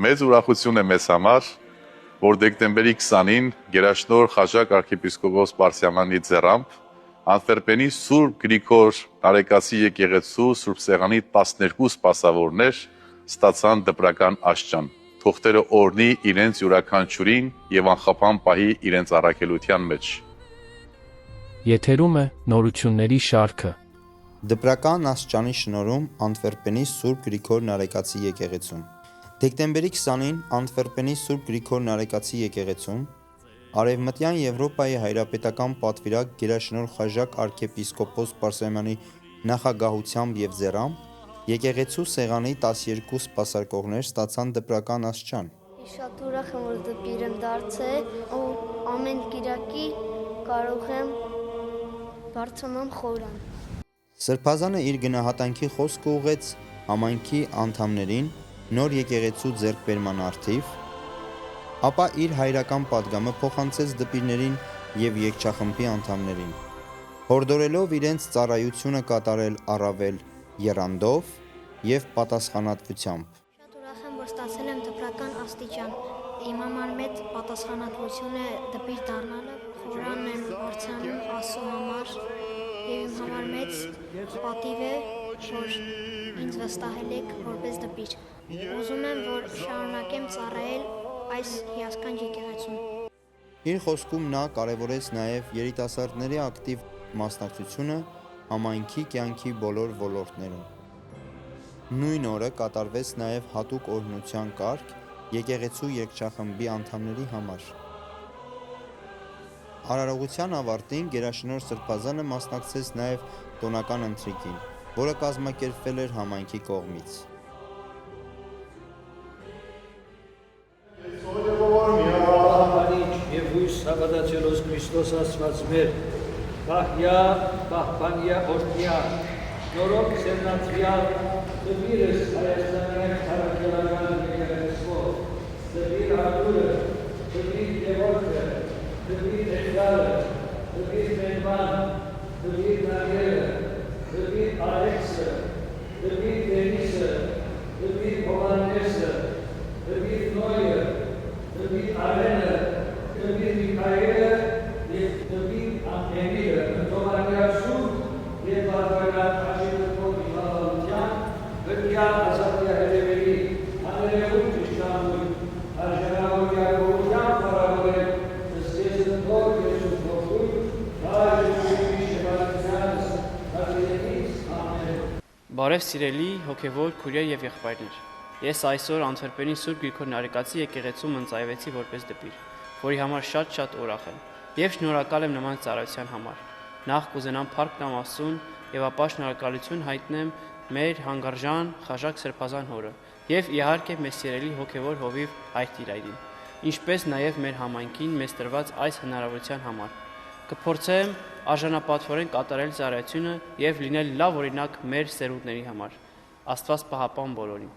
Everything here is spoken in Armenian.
Մեծ ուրախություն է մեզ համար, որ դեկտեմբերի 20-ին գերաշնորհ Խաչակ arczepiskopos Պարսյամյանի ձեռամբ Անտվերպենի Սուրբ Գրիգոր Նարեկացի եկեղեցու Սուրբ Սեղանի 12 սպասավորներ ստացան դպրական աշճան։ Թողտերը օրհնի իրենց յուրաքանչյուրին եւ անխափան պահի իրենց առաքելության մեջ։ Եթերում է նորությունների շարքը։ Դպրական աշճանի շնորհում Անտվերպենի Սուրբ Գրիգոր Նարեկացի եկեղեցում։ Դեկտեմբերի 20-ին Անտվերպենի Սուրբ Գրիգոր Նարեկացի եկեղեցում Արևմտյան Եվրոպայի հայրապետական պատվիրակ գերաշնորհ Խաչակ arczepiskopos Պարսյամյանի նախագահությամբ եւ ձեռամբ եկեղեցու սեղանի 12 սպասարկողներ ստացան դպրական աշճան։ Շատ ուրախ եմ, որ դպիր եմ դարձել ու ամեն կիրակի կարող եմ բարձրանալ խորան։ Սրբազանը իր գնահատանքի խոսքը ուղղեց համայնքի անդամներին նոր եկեղեցու ձեռքբերման առթիվ, ապա իր հայրական պատգամը փոխանցեց դպիրներին եւ երգչախմբի անդամներին, հորդորելով իրենց ծառայությունը կատարել առավել եռանդով եւ պատասխանատվությամբ։ Շատ ուրախ եմ, որ ստացել եմ դպրական աստիճան։ Իմ համար մեծ պատասխանատվություն է դպիր դառնալը, խորան եմ բարձրանում Աստծո համար եւ իմ համար մեծ պատիվ է, որ ինձ վստահել եք որպես դպիր։ Ուզում եմ, որ շարունակեմ ծառայել այս հիասքանչ եկեղեցուն։ Իր խոսքում նա կարևորեց նաև երիտասարդների ակտիվ մասնակցությունը համայնքի կյանքի բոլոր ոլորտներում։ Նույն օրը կատարվեց նաև հատուկ օրհնության կարգ եկեղեցու երգչախմբի անդամների համար։ Արարողության ավարտին գերաշնորհ Սրբազանը մասնակցեց նաև տոնական ընթրիքին, որը կազմակերպվել էր համայնքի կողմից։ Հավատացելոս Քրիստոս Աստված մեր, պահյա, պահպանյա, օրհնյա, նորոգ սերնացյալ, դպիրս Հայաստանյան քարակերական եկեղեցու, դպիր Արտուրը, դպիր Գևորգը, դպիր Էդգարը, դպիր Մենման, դպիր Նագերը, դպիր Ալեքսը, դպիր Դենիսը, դպիր Հովհաննեսը, դպիր Նոյը, դպիր Արենը, դպիր Միքայելը եւ դպիր Ամենիը, ընտրողարյասում եւ բարձրական աշխարհի իշխանության, վրկյա ազատյա հետևերի, աներևում ճշտամույն, արժանավորյա գորության պարավորել, նստեսն թող Եսուս Հովգույն, հայժույնի շեբանությանս, հատիրենից, ամեն։ Բարև սիրելի, հոգևոր, քուրեր եւ եղբայրներ։ Ես այսօր Անտվերպենի Սուրբ Գրիգոր Նարեկացի եկեղեցում ընծայվեցի որպես դպիր, որի համար շատ ուրախ եմ եւ շնորհակալ եմ նման ծառայության համար։ Նախ կուզենամ փառք տամ Աստծուն եւ ապա շնորհակալություն հայտնեմ մեր հանգարժան Խաչակ Սրբազան հորը եւ իհարկե մեր սիրելի հոգևոր հովիվ Հայր Տիրայրին, ինչպես նաեւ մեր համայնքին մեզ տրված այս հնարավորության համար։ Կփորձեմ արժանապատվորեն կատարել ծառայությունը եւ լինել լավ օրինակ մեր սերունդների համար։ Աստված պահապան բոլորին։